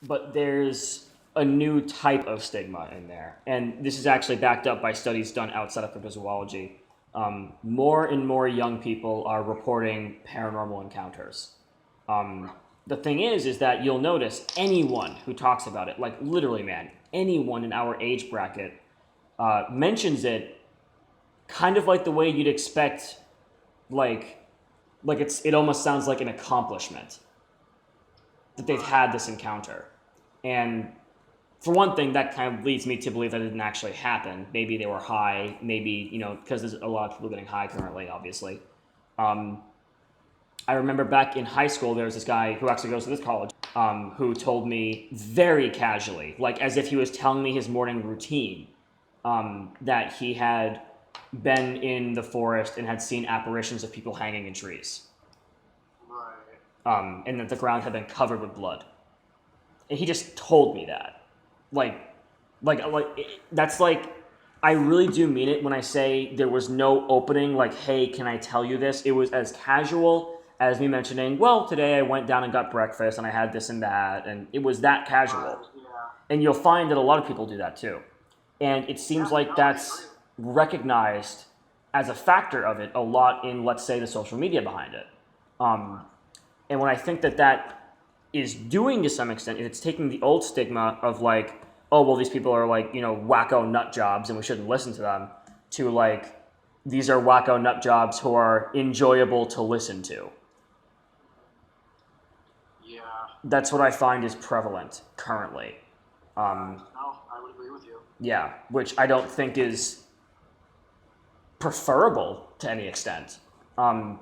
but there's a new type of stigma in there, and this is actually backed up by studies done outside of cryptozoology. More and more young people are reporting paranormal encounters. The thing is that you'll notice anyone who talks about it, like literally, man, anyone in our age bracket mentions it, kind of like the way you'd expect, like it almost sounds like an accomplishment that they've had this encounter. And for one thing, that kind of leads me to believe that it didn't actually happen. Maybe they were high. Maybe, because there's a lot of people getting high currently, obviously. I remember back in high school, there was this guy who actually goes to this college who told me very casually, like as if he was telling me his morning routine, that he had been in the forest and had seen apparitions of people hanging in trees. Right. And that the ground had been covered with blood. And he just told me that. That's like, I really do mean it when I say there was no opening, like, hey, can I tell you this? It was as casual as me mentioning, well, today I went down and got breakfast and I had this and that, and it was that casual. Yeah. And you'll find that a lot of people do that too. And it seems like that's recognized as a factor of it a lot in, let's say, the social media behind it. And what I think that is doing to some extent is it's taking the old stigma of like, oh, well, these people are like, wacko nut jobs and we shouldn't listen to them, to like, these are wacko nut jobs who are enjoyable to listen to. Yeah. That's what I find is prevalent currently. No, I would agree with you. Yeah, which I don't think is preferable to any extent. I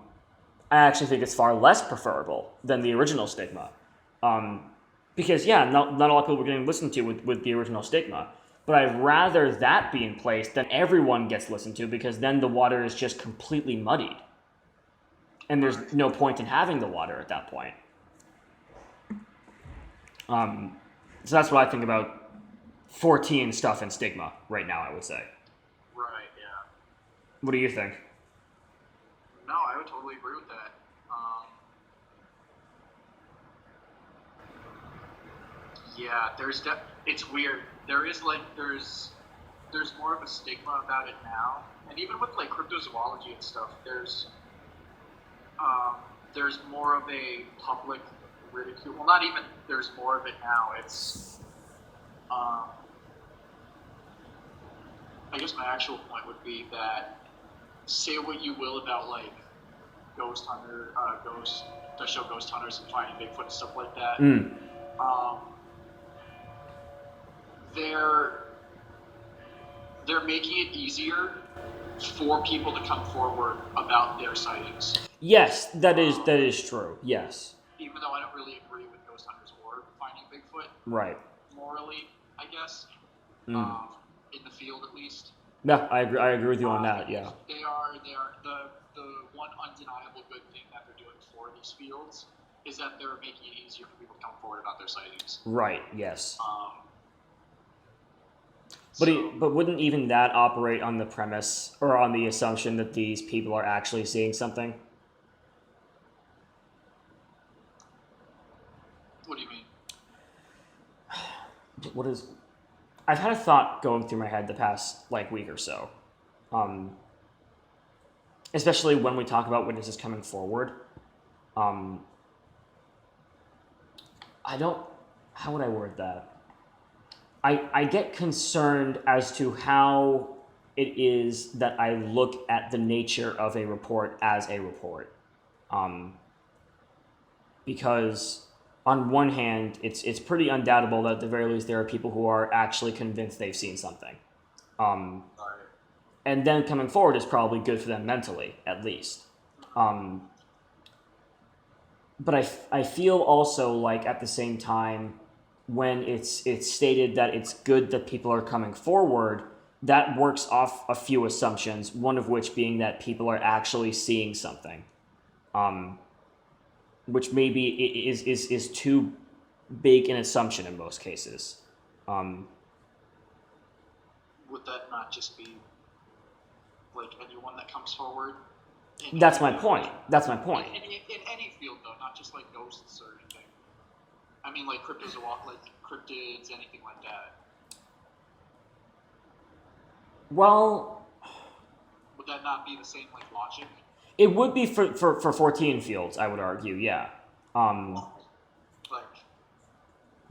actually think it's far less preferable than the original stigma. Because, yeah, not a lot of people were getting listened to with the original stigma. But I'd rather that be in place than everyone gets listened to, because then the water is just completely muddied. And there's no point in having the water at that point. So that's what I think about 14 stuff and stigma right now, I would say. Right, yeah. What do you think? No, I would totally agree with that. Yeah, it's weird. There's more of a stigma about it now, and even with like cryptozoology and stuff, there's more of a public ridicule. Well, not even there's more of it now. It's I guess my actual point would be that say what you will about like the show Ghost Hunters and finding Bigfoot and stuff like that. They're making it easier for people to come forward about their sightings. Yes, that is true. Yes. Even though I don't really agree with Ghost Hunters or finding Bigfoot. Right. Morally, I guess. In the field, at least. Yeah, I agree with you on that. Yeah. They are the one undeniable good thing that they're doing for these fields is that they're making it easier for people to come forward about their sightings. Right. Yes. So, but wouldn't even that operate on the premise or on the assumption that these people are actually seeing something? what do you mean? I've had a thought going through my head the past week or so, especially when we talk about witnesses coming forward. How would I word that? I get concerned as to how it is that I look at the nature of a report as a report. Because on one hand, it's pretty undoubtable that at the very least there are people who are actually convinced they've seen something. And then coming forward is probably good for them mentally, at least. But I feel also like at the same time, when it's stated that it's good that people are coming forward, that works off a few assumptions, one of which being that people are actually seeing something. Which maybe is too big an assumption in most cases. Would that not just be like anyone that comes forward? That's my point. In any field, though, not just like ghosts or anything. I mean, like cryptozoology, like cryptids, anything like that. Well, Would that not be the same like logic? it would be for 14 fields, I would argue, yeah. Like,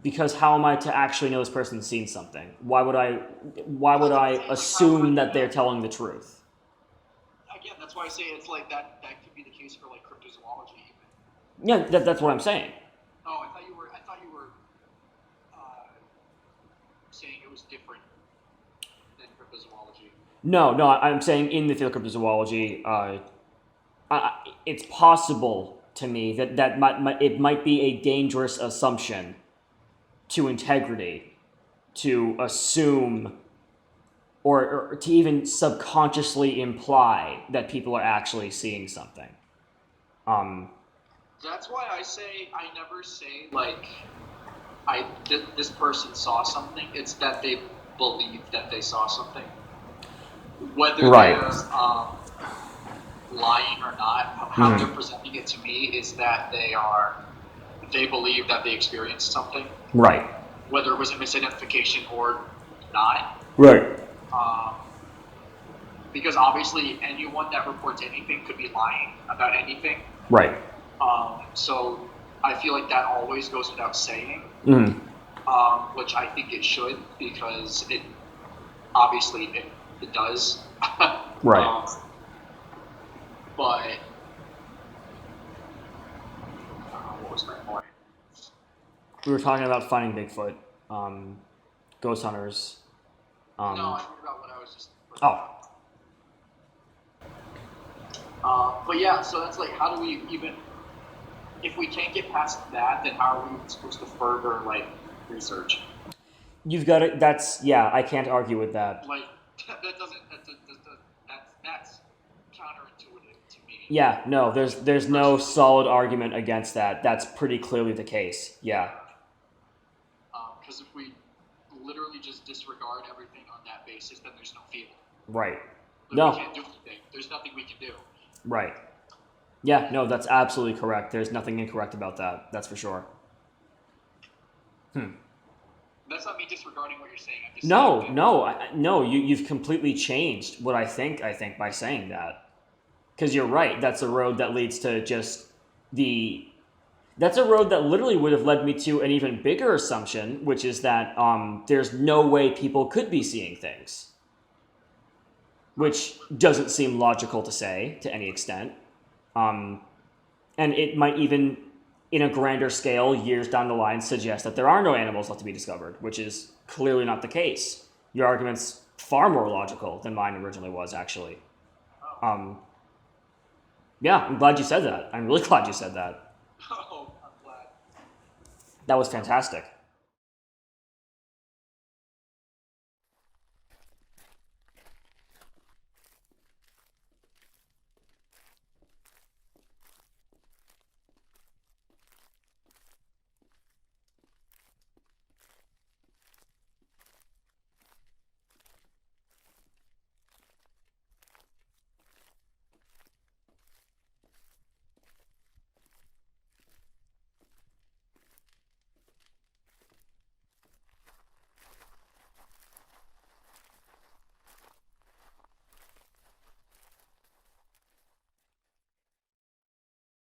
Because how am I to actually know this person's seen something? Why would I assume that they're telling the truth? again, that's why I say it's like that. That could be the case for like cryptozoology. Even. Yeah, that's what I'm saying. Oh, I thought you were. Saying it was different than cryptozoology. No, I'm saying in the field of cryptozoology, it's possible to me that it might be a dangerous assumption to integrity to assume or to even subconsciously imply that people are actually seeing something. That's why I say I never say like this person saw something. It's that they believe that they saw something, whether Right. they're lying or not. How they're presenting it to me is that they believe that they experienced something, Right. whether it was a misidentification or not. Right. Because obviously anyone that reports anything could be lying about anything. Right. So I feel like that always goes without saying, which I think it should, because it obviously it does. Right. But what was my point? We were talking about finding Bigfoot, ghost hunters. No, I forgot what I was just. Oh. But yeah, so that's like, how do we even, if we can't get past that, then how are we supposed to further like research? You've got it. I can't argue with that. Like that's counterintuitive to me. Yeah, no, there's no solid argument against that. That's pretty clearly the case. Yeah. Because if we literally just disregard everything on that basis, then there's no field. Right. Like, no. We can't do anything. There's nothing we can do. Right. Yeah, no, that's absolutely correct. There's nothing incorrect about that. That's for sure. That's not me disregarding what you're saying. I'm just No. You've completely changed what I think by saying that. Because you're right. That's a road that leads to that's a road that literally would have led me to an even bigger assumption, which is that there's no way people could be seeing things. Which doesn't seem logical to say to any extent. And it might even, in a grander scale, years down the line, suggest that there are no animals left to be discovered, which is clearly not the case. Your argument's far more logical than mine originally was, actually. Yeah, I'm glad you said that. I'm really glad you said that. Oh, I'm glad. That was fantastic.